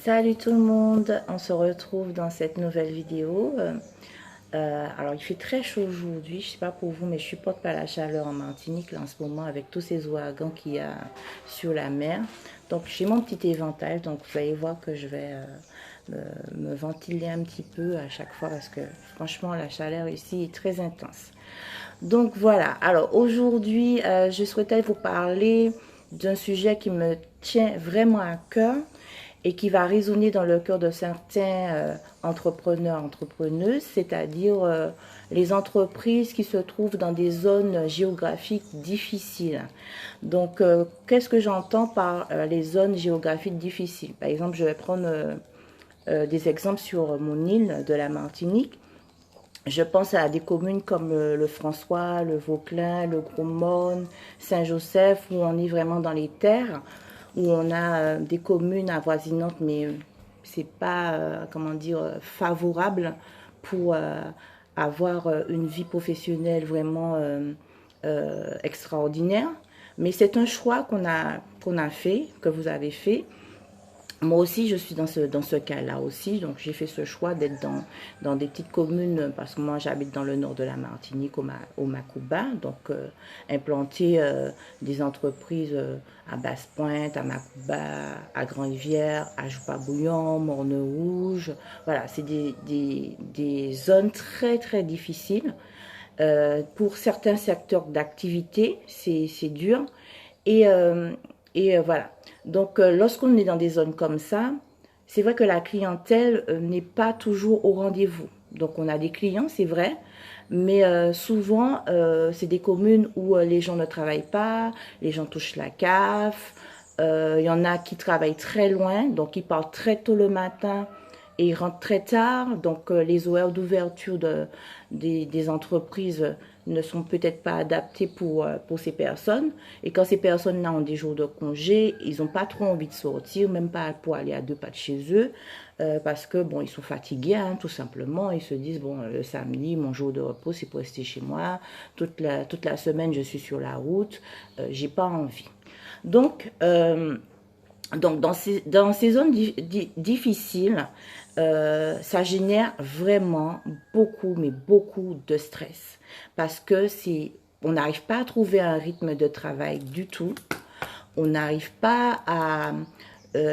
Salut tout le monde, on se retrouve dans cette nouvelle vidéo. Alors il fait très chaud aujourd'hui, je sais pas pour vous mais je supporte pas la chaleur en Martinique là, en ce moment avec tous ces ouragans qu'il y a sur la mer. Donc j'ai mon petit éventail, donc vous allez voir que je vais me ventiler un petit peu à chaque fois parce que franchement la chaleur ici est très intense. Donc voilà, alors aujourd'hui je souhaitais vous parler d'un sujet qui me tient vraiment à cœur et qui va résonner dans le cœur de certains entrepreneurs, entrepreneuses, c'est-à-dire les entreprises qui se trouvent dans des zones géographiques difficiles. Donc, qu'est-ce que j'entends par les zones géographiques difficiles? Par exemple, je vais prendre des exemples sur mon île de la Martinique. Je pense à des communes comme le François, le Vauclin, le Gros-Morne, Saint-Joseph, où on est vraiment dans les terres, où on a des communes avoisinantes, mais c'est pas, comment dire, favorable pour avoir une vie professionnelle vraiment extraordinaire. Mais c'est un choix qu'on a fait, que vous avez fait. Moi aussi, je suis dans ce cas-là aussi. Donc, j'ai fait ce choix d'être dans des petites communes parce que moi, j'habite dans le nord de la Martinique, au Macouba. Donc, implanter des entreprises à Basse-Pointe, à Macouba, à Grand-Rivière, à Joupa-Bouillon, Morne-Rouge. Voilà, c'est des zones très, très difficiles. Pour certains secteurs d'activité, c'est dur. Et, euh, et voilà. Donc, lorsqu'on est dans des zones comme ça, c'est vrai que la clientèle n'est pas toujours au rendez-vous. Donc, on a des clients, c'est vrai, mais souvent, c'est des communes où les gens ne travaillent pas, les gens touchent la CAF. Il y en a qui travaillent très loin, donc ils partent très tôt le matin et ils rentrent très tard. Donc, les horaires d'ouverture des entreprises ne sont peut-être pas adaptés pour ces personnes. Et quand ces personnes-là ont des jours de congé, ils n'ont pas trop envie de sortir, même pas pour aller à deux pas de chez eux, parce que bon, ils sont fatigués, hein, tout simplement. Ils se disent, bon, le samedi, mon jour de repos, c'est pour rester chez moi. Toute la semaine, je suis sur la route, j'ai pas envie. Donc, dans ces zones difficiles, ça génère vraiment beaucoup, mais beaucoup de stress. Parce que on n'arrive pas à trouver un rythme de travail du tout. On n'arrive pas à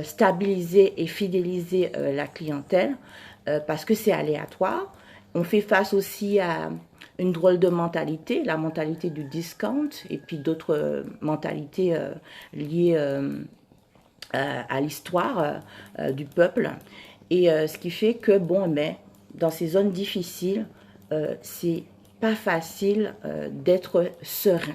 stabiliser et fidéliser la clientèle parce que c'est aléatoire. On fait face aussi à une drôle de mentalité, la mentalité du discount et puis d'autres mentalités liées à l'histoire du peuple. Et ce qui fait que, bon, mais dans ces zones difficiles, c'est pas facile d'être serein.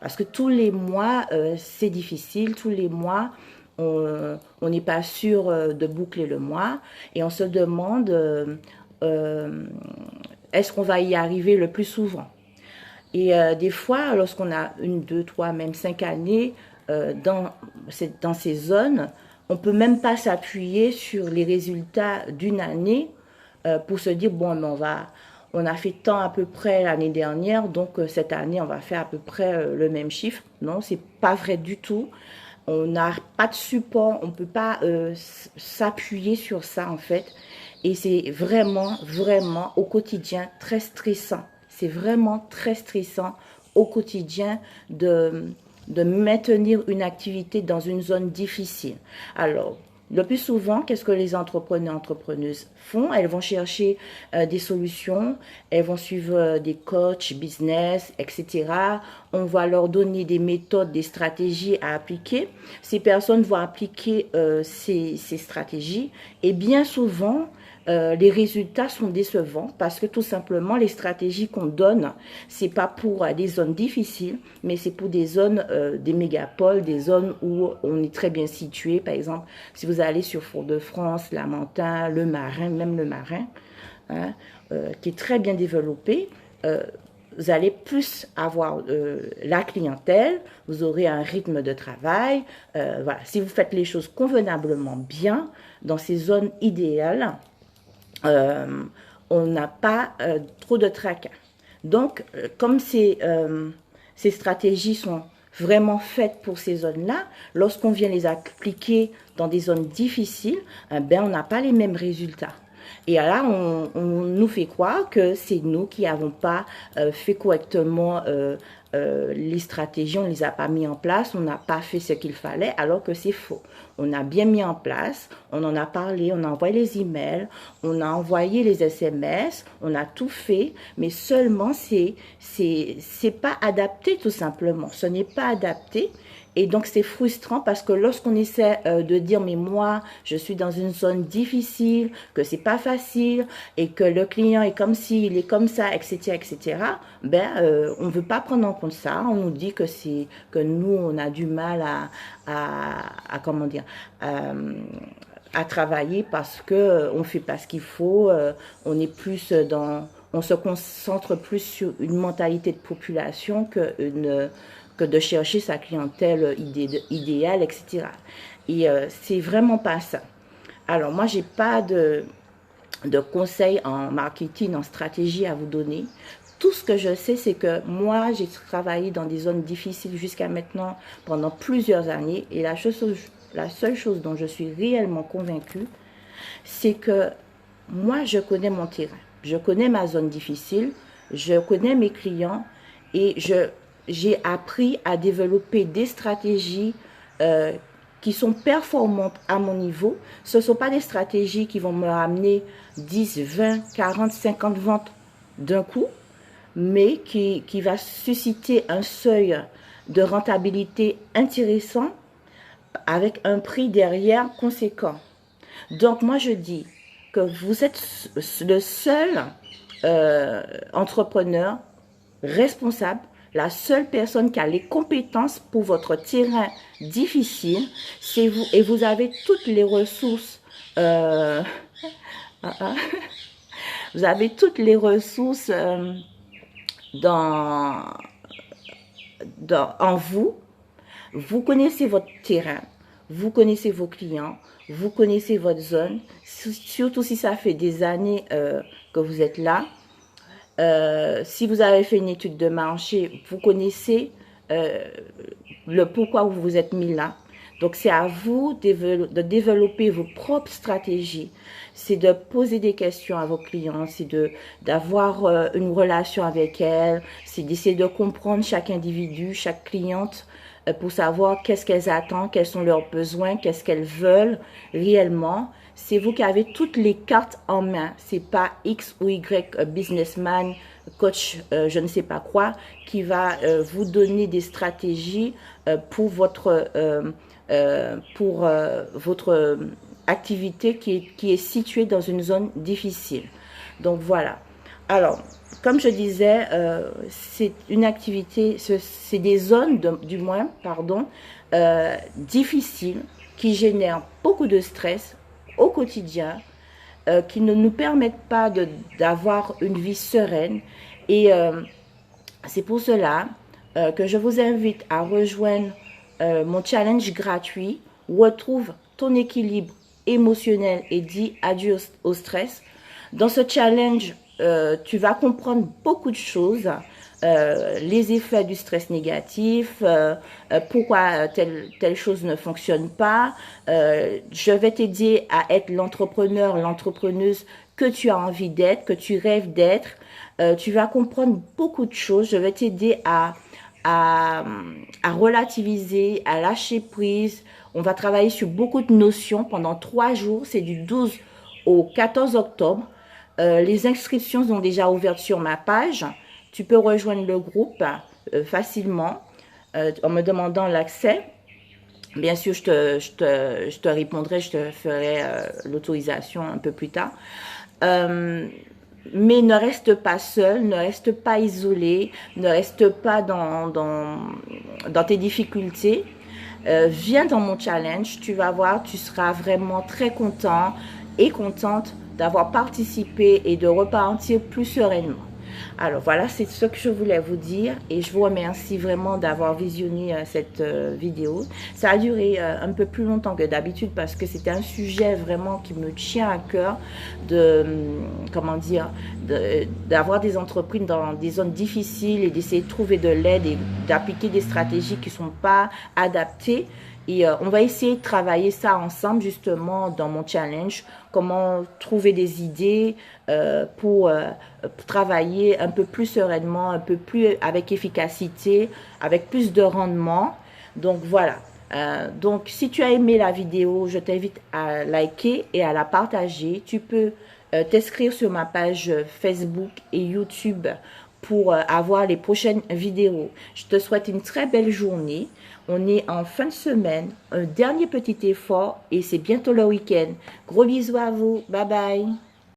Parce que tous les mois, c'est difficile. Tous les mois, on n'est pas sûr de boucler le mois. Et on se demande, est-ce qu'on va y arriver le plus souvent? Et des fois, lorsqu'on a une, deux, trois, même 5 années dans ces zones, on peut même pas s'appuyer sur les résultats d'une année pour se dire, bon, mais on a fait tant à peu près l'année dernière, donc cette année, on va faire à peu près le même chiffre. Non, c'est pas vrai du tout. On n'a pas de support, on ne peut pas s'appuyer sur ça en fait. Et c'est vraiment, vraiment au quotidien très stressant. C'est vraiment très stressant au quotidien de maintenir une activité dans une zone difficile. Alors, le plus souvent, qu'est-ce que les entrepreneurs, entrepreneuses font? Elles vont chercher des solutions, elles vont suivre des coachs, business, etc. On va leur donner des méthodes, des stratégies à appliquer. Ces personnes vont appliquer ces stratégies et bien souvent, les résultats sont décevants parce que tout simplement les stratégies qu'on donne, c'est pas pour des zones difficiles, mais c'est pour des zones, des mégapoles, des zones où on est très bien situé. Par exemple, si vous allez sur Fort-de-France, Lamentin, le Marin, même le Marin, hein, qui est très bien développé, vous allez plus avoir la clientèle, vous aurez un rythme de travail. Voilà. Si vous faites les choses convenablement bien dans ces zones idéales, euh, on n'a pas trop de tracas. Donc, comme ces stratégies sont vraiment faites pour ces zones-là, lorsqu'on vient les appliquer dans des zones difficiles, ben, on n'a pas les mêmes résultats. Et là, on nous fait croire que c'est nous qui n'avons pas fait correctement les stratégies, on ne les a pas mis en place, on n'a pas fait ce qu'il fallait, alors que c'est faux. On a bien mis en place, on en a parlé, on a envoyé les emails, on a envoyé les SMS, on a tout fait, mais seulement c'est pas adapté tout simplement. Ce n'est pas adapté. Et donc, c'est frustrant parce que lorsqu'on essaie de dire, mais moi, je suis dans une zone difficile, que c'est pas facile et que le client est comme ci, il est comme ça, etc., ben, on veut pas prendre en compte ça. On nous dit que c'est, que nous, on a du mal comment dire, à travailler parce que on fait pas ce qu'il faut, on est plus on se concentre plus sur une mentalité de population que de chercher sa clientèle idéale, etc. Et c'est vraiment pas ça. Alors moi, j'ai pas de conseils en marketing, en stratégie à vous donner. Tout ce que je sais, c'est que moi, j'ai travaillé dans des zones difficiles jusqu'à maintenant pendant plusieurs années. Et la seule chose dont je suis réellement convaincue, c'est que moi, je connais mon terrain. Je connais ma zone difficile, je connais mes clients et j'ai appris à développer des stratégies qui sont performantes à mon niveau. Ce ne sont pas des stratégies qui vont me ramener 10, 20, 40, 50 ventes d'un coup, mais qui va susciter un seuil de rentabilité intéressant avec un prix derrière conséquent. Donc moi je dis que vous êtes le seul entrepreneur responsable, la seule personne qui a les compétences pour votre terrain difficile, c'est vous. Et vous avez toutes les ressources. Vous avez toutes les ressources en vous. Vous connaissez votre terrain. Vous connaissez vos clients. Vous connaissez votre zone. Surtout si ça fait des années que vous êtes là. Si vous avez fait une étude de marché, vous connaissez le pourquoi vous vous êtes mis là. Donc, c'est à vous de développer vos propres stratégies. C'est de poser des questions à vos clients, c'est d'avoir une relation avec elles, c'est d'essayer de comprendre chaque individu, chaque cliente pour savoir qu'est-ce qu'elles attendent, quels sont leurs besoins, qu'est-ce qu'elles veulent réellement. C'est vous qui avez toutes les cartes en main. C'est pas X ou Y businessman, coach, je ne sais pas quoi, qui va vous donner des stratégies pour votre activité qui est située dans une zone difficile. Donc voilà. Alors, comme je disais, c'est une activité, c'est des zones, difficiles qui génèrent beaucoup de stress au quotidien, qui ne nous permettent pas d'avoir une vie sereine. Et c'est pour cela que je vous invite à rejoindre mon challenge gratuit. Retrouve ton équilibre émotionnel et dis adieu au stress. Dans ce challenge, tu vas comprendre beaucoup de choses, les effets du stress négatif, pourquoi telle chose ne fonctionne pas. Je vais t'aider à être l'entrepreneur, l'entrepreneuse que tu as envie d'être, que tu rêves d'être. Tu vas comprendre beaucoup de choses. Je vais t'aider à relativiser, à lâcher prise. On va travailler sur beaucoup de notions pendant 3 jours. C'est du 12 au 14 octobre. Les inscriptions sont déjà ouvertes sur ma page. Tu peux rejoindre le groupe facilement en me demandant l'accès. Bien sûr, je te répondrai, je te ferai l'autorisation un peu plus tard. Mais ne reste pas seul, ne reste pas isolé, ne reste pas dans tes difficultés. Viens dans mon challenge, tu vas voir, tu seras vraiment très content et contente d'avoir participé et de repartir plus sereinement. Alors voilà, c'est ce que je voulais vous dire et je vous remercie vraiment d'avoir visionné cette vidéo. Ça a duré un peu plus longtemps que d'habitude parce que c'était un sujet vraiment qui me tient à cœur de, comment dire, d'avoir des entreprises dans des zones difficiles et d'essayer de trouver de l'aide et d'appliquer des stratégies qui ne sont pas adaptées. Et on va essayer de travailler ça ensemble justement dans mon challenge, comment trouver des idées pour travailler un peu plus sereinement, un peu plus avec efficacité, avec plus de rendement. Donc voilà. Donc si tu as aimé la vidéo, je t'invite à liker et à la partager. Tu peux t'inscrire sur ma page Facebook et YouTube pour avoir les prochaines vidéos. Je te souhaite une très belle journée. On est en fin de semaine, un dernier petit effort et c'est bientôt le week-end. Gros bisous à vous. Bye bye.